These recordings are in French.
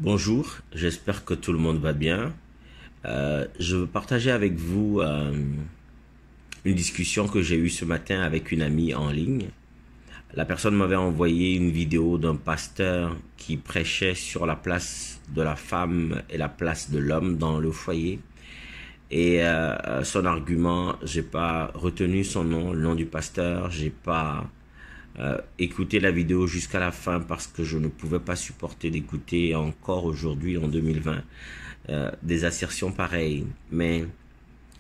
Bonjour, j'espère que tout le monde va bien. Je veux partager avec vous une discussion que j'ai eue ce matin avec une amie en ligne. La personne m'avait envoyé une vidéo d'un pasteur qui prêchait sur la place de la femme et la place de l'homme dans le foyer. Et son argument, j'ai pas retenu son nom, le nom du pasteur, j'ai pas écouté la vidéo jusqu'à la fin parce que je ne pouvais pas supporter d'écouter encore aujourd'hui en 2020 des assertions pareilles. Mais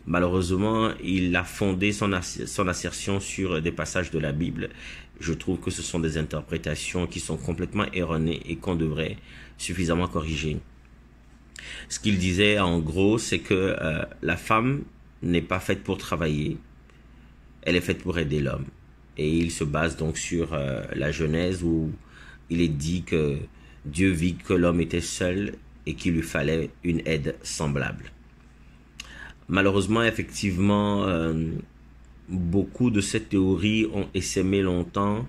malheureusement, il a fondé son assertion sur des passages de la Bible. Je trouve que ce sont des interprétations qui sont complètement erronées et qu'on devrait suffisamment corriger. Ce qu'il disait en gros, c'est que la femme n'est pas faite pour travailler, elle est faite pour aider l'homme. Et il se base donc sur la Genèse où il est dit que Dieu vit que l'homme était seul et qu'il lui fallait une aide semblable. Malheureusement, effectivement, beaucoup de ces théories ont essaimé longtemps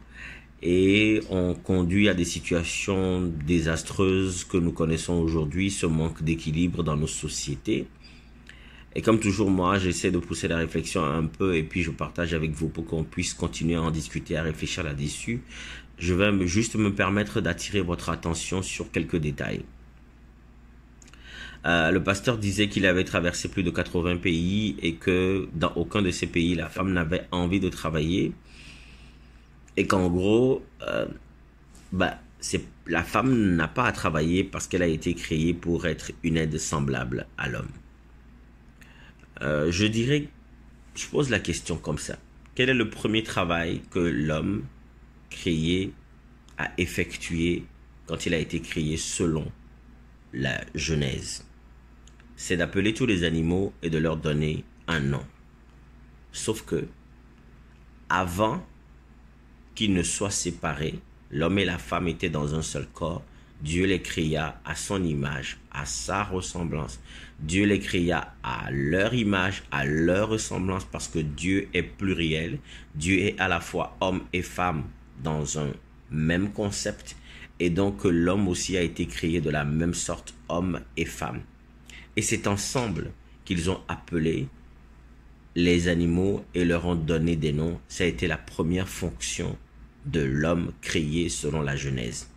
et ont conduit à des situations désastreuses que nous connaissons aujourd'hui, ce manque d'équilibre dans nos sociétés. Et comme toujours, moi, j'essaie de pousser la réflexion un peu et puis je partage avec vous pour qu'on puisse continuer à en discuter, à réfléchir là-dessus. Je vais juste me permettre d'attirer votre attention sur quelques détails. Le pasteur disait qu'il avait traversé plus de 80 pays et que dans aucun de ces pays, la femme n'avait envie de travailler. Et qu'en gros, la femme n'a pas à travailler parce qu'elle a été créée pour être une aide semblable à l'homme. Je pose la question comme ça. Quel est le premier travail que l'homme créé a effectué quand il a été créé selon la Genèse? C'est d'appeler tous les animaux et de leur donner un nom. Sauf que, avant qu'ils ne soient séparés, l'homme et la femme étaient dans un seul corps. Dieu les créa à son image, à sa ressemblance. Dieu les créa à leur image, à leur ressemblance, parce que Dieu est pluriel. Dieu est à la fois homme et femme dans un même concept. Et donc l'homme aussi a été créé de la même sorte, homme et femme. Et c'est ensemble qu'ils ont appelé les animaux et leur ont donné des noms. Ça a été la première fonction de l'homme créé selon la Genèse.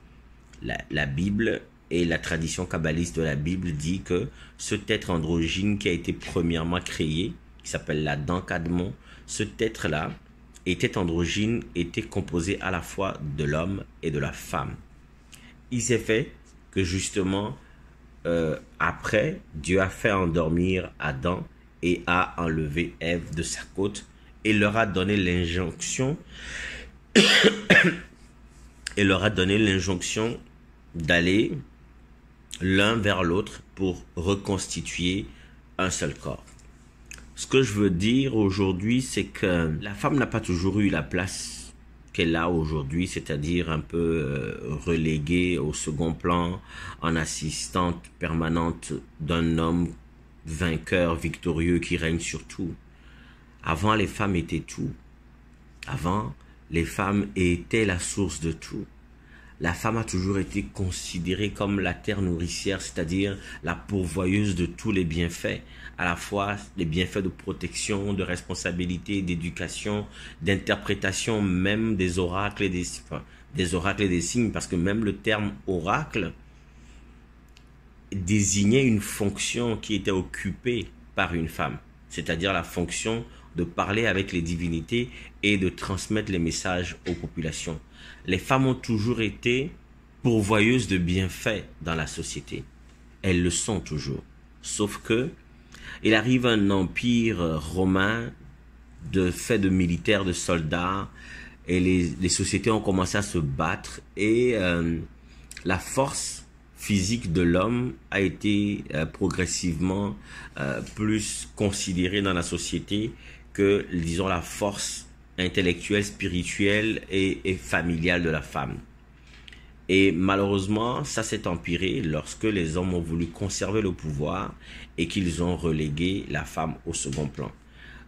La Bible et la tradition kabbaliste de la Bible dit que cet être androgyne qui a été premièrement créé, qui s'appelle l'Adam Kadmon, cet être-là était androgyne, était composé à la fois de l'homme et de la femme. Il s'est fait que justement, après, Dieu a fait endormir Adam et a enlevé Ève de sa côte et leur a donné l'injonction d'aller l'un vers l'autre pour reconstituer un seul corps. Ce que je veux dire aujourd'hui, c'est que la femme n'a pas toujours eu la place qu'elle a aujourd'hui, c'est-à-dire un peu reléguée au second plan, en assistante permanente d'un homme vainqueur, victorieux, qui règne sur tout. Avant, les femmes étaient tout. Avant, les femmes étaient la source de tout. La femme a toujours été considérée comme la terre nourricière, c'est-à-dire la pourvoyeuse de tous les bienfaits, à la fois les bienfaits de protection, de responsabilité, d'éducation, d'interprétation, même des oracles et des oracles et des signes, parce que même le terme oracle désignait une fonction qui était occupée par une femme, c'est-à-dire la fonction de parler avec les divinités et de transmettre les messages aux populations. Les femmes ont toujours été pourvoyeuses de bienfaits dans la société. Elles le sont toujours. Sauf que il arrive un empire romain de fait de militaires, de soldats, et les sociétés ont commencé à se battre et la force physique de l'homme a été progressivement plus considérée dans la société que, disons, la force intellectuelle, spirituelle et familiale de la femme. Et malheureusement, ça s'est empiré lorsque les hommes ont voulu conserver le pouvoir et qu'ils ont relégué la femme au second plan.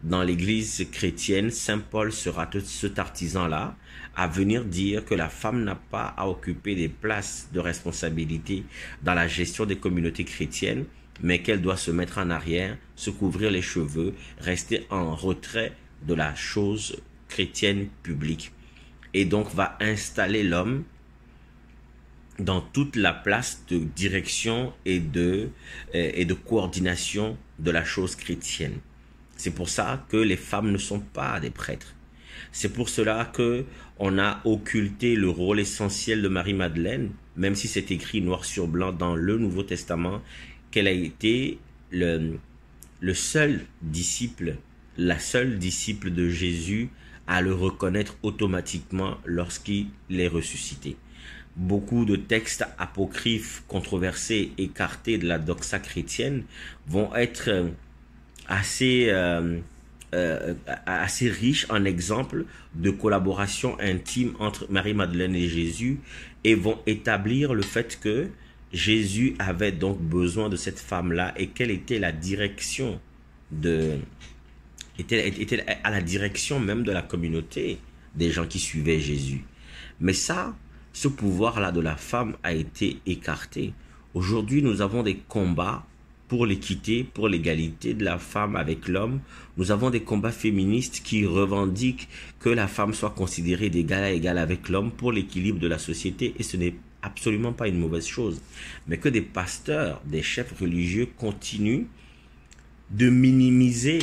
dans l'église chrétienne, Saint Paul sera cet artisan-là à venir dire que la femme n'a pas à occuper des places de responsabilité dans la gestion des communautés chrétiennes, mais qu'elle doit se mettre en arrière, se couvrir les cheveux, rester en retrait de la chose chrétienne publique. Et donc va installer l'homme dans toute la place de direction et de coordination de la chose chrétienne. C'est pour ça que les femmes ne sont pas des prêtres. C'est pour cela que on a occulté le rôle essentiel de Marie-Madeleine, même si c'est écrit noir sur blanc dans le Nouveau Testament, qu'elle a été le seul disciple, la seule disciple de Jésus à le reconnaître automatiquement lorsqu'il est ressuscité. Beaucoup de textes apocryphes, controversés, écartés de la doxa chrétienne vont être assez riches en exemples de collaboration intime entre Marie-Madeleine et Jésus et vont établir le fait que Jésus avait donc besoin de cette femme-là et quelle était la direction était à la direction même de la communauté des gens qui suivaient Jésus. Mais ce pouvoir-là de la femme a été écarté. Aujourd'hui, nous avons des combats pour l'équité, pour l'égalité de la femme avec l'homme. Nous avons des combats féministes qui revendiquent que la femme soit considérée d'égal à égal avec l'homme pour l'équilibre de la société et ce n'est absolument pas une mauvaise chose. Mais que des pasteurs, des chefs religieux continuent de minimiser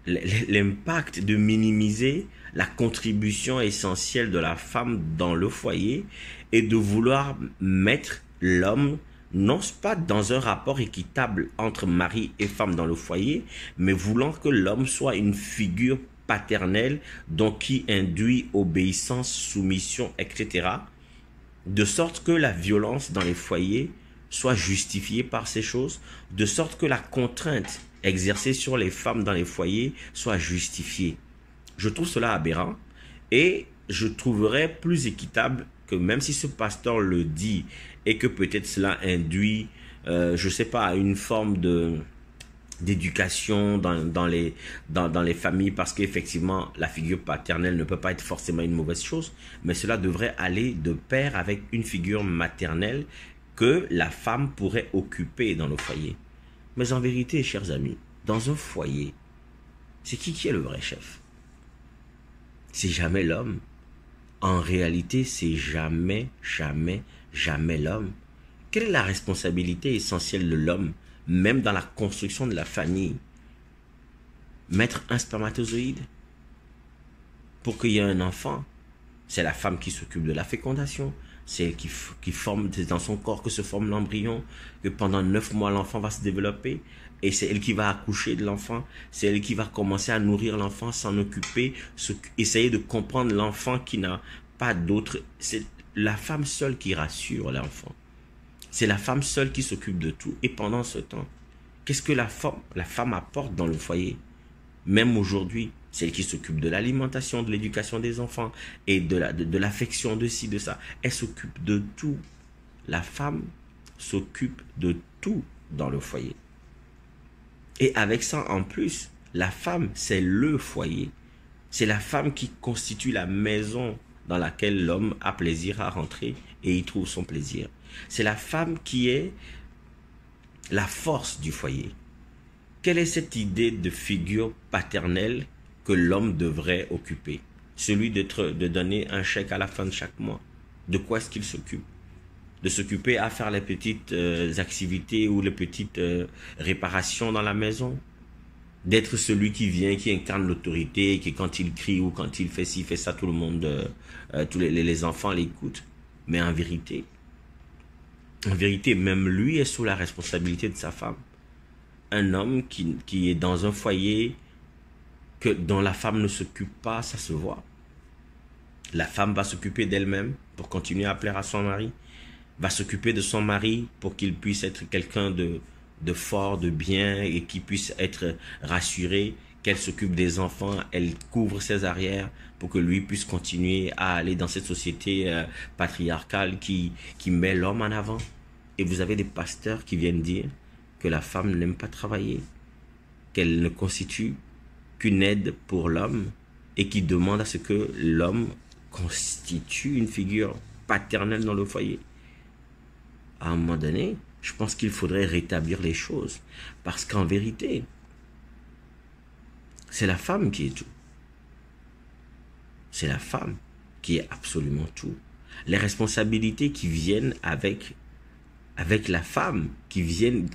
l'impact, de minimiser la contribution essentielle de la femme dans le foyer et de vouloir mettre l'homme non pas dans un rapport équitable entre mari et femme dans le foyer, mais voulant que l'homme soit une figure paternelle donc qui induit obéissance, soumission, etc. De sorte que la violence dans les foyers soit justifiée par ces choses, de sorte que la contrainte exercée sur les femmes dans les foyers soit justifiée. Je trouve cela aberrant et je trouverais plus équitable que même si ce pasteur le dit et que peut-être cela induit, je sais pas, une forme d'éducation dans les familles parce qu'effectivement la figure paternelle ne peut pas être forcément une mauvaise chose, mais cela devrait aller de pair avec une figure maternelle que la femme pourrait occuper dans le foyer. Mais en vérité, chers amis, dans un foyer, c'est qui est le vrai chef? C'est jamais l'homme. En réalité, c'est jamais l'homme. Quelle est la responsabilité essentielle de l'homme, même dans la construction de la famille? Mettre un spermatozoïde pour qu'il y ait un enfant. C'est la femme qui s'occupe de la fécondation. C'est elle qui forme, c'est dans son corps que se forme l'embryon, que pendant 9 mois l'enfant va se développer. Et c'est elle qui va accoucher de l'enfant, c'est elle qui va commencer à nourrir l'enfant, s'en occuper, essayer de comprendre l'enfant qui n'a pas d'autre. C'est la femme seule qui rassure l'enfant. C'est la femme seule qui s'occupe de tout. Et pendant ce temps, qu'est-ce que la femme apporte dans le foyer? Même aujourd'hui, c'est elle qui s'occupe de l'alimentation, de l'éducation des enfants et de l'affection de ci, de ça. Elle s'occupe de tout. La femme s'occupe de tout dans le foyer. Et avec ça, en plus, la femme, c'est le foyer. C'est la femme qui constitue la maison dans laquelle l'homme a plaisir à rentrer et y trouve son plaisir. C'est la femme qui est la force du foyer. Quelle est cette idée de figure paternelle que l'homme devrait occuper? Celui de donner un chèque à la fin de chaque mois. De quoi est-ce qu'il s'occupe? De s'occuper à faire les petites activités ou les petites réparations dans la maison, d'être celui qui vient, qui incarne l'autorité, et qui quand il crie ou quand il fait ci, fait ça, tout le monde, tous les enfants l'écoutent. Mais en vérité, même lui est sous la responsabilité de sa femme. Un homme qui est dans un foyer dont la femme ne s'occupe pas, ça se voit. La femme va s'occuper d'elle-même pour continuer à plaire à son mari, va s'occuper de son mari pour qu'il puisse être quelqu'un de fort, de bien et qui puisse être rassuré, qu'elle s'occupe des enfants, elle couvre ses arrières pour que lui puisse continuer à aller dans cette société patriarcale qui met l'homme en avant. Et vous avez des pasteurs qui viennent dire que la femme n'aime pas travailler, qu'elle ne constitue qu'une aide pour l'homme et qui demande à ce que l'homme constitue une figure paternelle dans le foyer. À un moment donné, je pense qu'il faudrait rétablir les choses. Parce qu'en vérité, c'est la femme qui est tout. C'est la femme qui est absolument tout. Les responsabilités qui viennent avec la femme,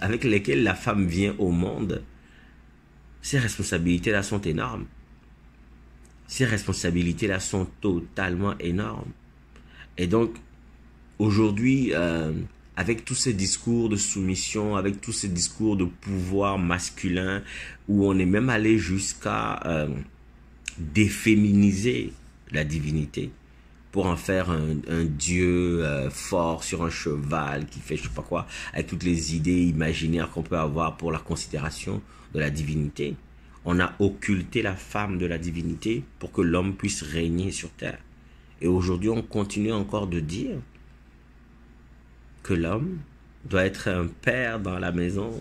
avec lesquelles la femme vient au monde, ces responsabilités-là sont énormes. Ces responsabilités-là sont totalement énormes. Et donc, aujourd'hui, avec tous ces discours de soumission, avec tous ces discours de pouvoir masculin, où on est même allé jusqu'à déféminiser la divinité, pour en faire un dieu fort sur un cheval qui fait je sais pas quoi, avec toutes les idées imaginaires qu'on peut avoir pour la considération de la divinité. On a occulté la femme de la divinité pour que l'homme puisse régner sur terre. Et aujourd'hui, on continue encore de dire que l'homme doit être un père dans la maison.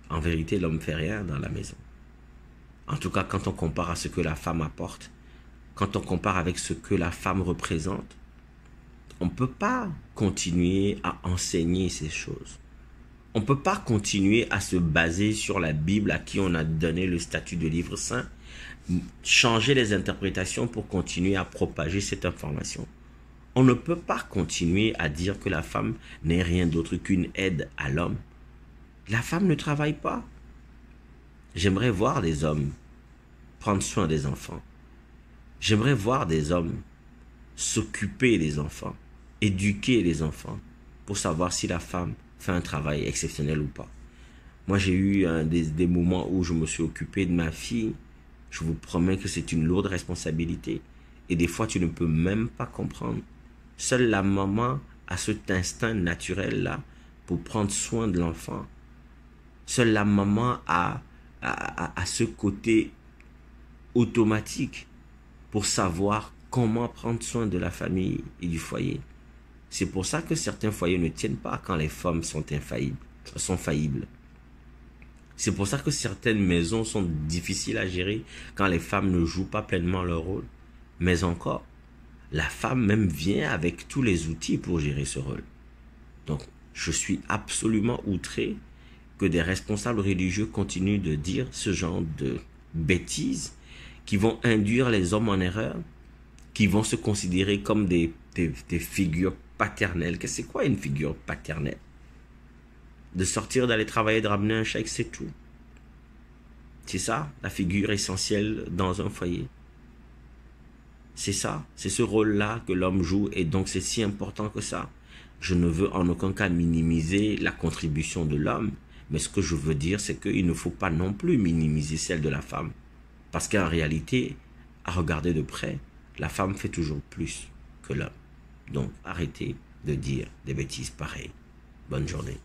En vérité, l'homme ne fait rien dans la maison. En tout cas, quand on compare à ce que la femme apporte, quand on compare avec ce que la femme représente, on ne peut pas continuer à enseigner ces choses. On ne peut pas continuer à se baser sur la Bible à qui on a donné le statut de livre saint, changer les interprétations pour continuer à propager cette information. On ne peut pas continuer à dire que la femme n'est rien d'autre qu'une aide à l'homme. La femme ne travaille pas. J'aimerais voir des hommes prendre soin des enfants. J'aimerais voir des hommes s'occuper des enfants, éduquer les enfants, pour savoir si la femme fait un travail exceptionnel ou pas. Moi, j'ai eu des moments où je me suis occupé de ma fille. Je vous promets que c'est une lourde responsabilité. Et des fois, tu ne peux même pas comprendre. Seule la maman a cet instinct naturel-là pour prendre soin de l'enfant. Seule la maman a ce côté automatique pour savoir comment prendre soin de la famille et du foyer. C'est pour ça que certains foyers ne tiennent pas quand les femmes sont faillibles. C'est pour ça que certaines maisons sont difficiles à gérer quand les femmes ne jouent pas pleinement leur rôle. Mais encore, la femme même vient avec tous les outils pour gérer ce rôle. Donc, je suis absolument outré que des responsables religieux continuent de dire ce genre de bêtises qui vont induire les hommes en erreur, qui vont se considérer comme des figures paternelles. C'est quoi une figure paternelle? De sortir, d'aller travailler, de ramener un chèque, c'est tout. C'est ça, la figure essentielle dans un foyer. C'est ça, c'est ce rôle-là que l'homme joue et donc c'est si important que ça. Je ne veux en aucun cas minimiser la contribution de l'homme, mais ce que je veux dire, c'est qu'il ne faut pas non plus minimiser celle de la femme. Parce qu'en réalité, à regarder de près, la femme fait toujours plus que l'homme. Donc, arrêtez de dire des bêtises pareilles. Bonne journée.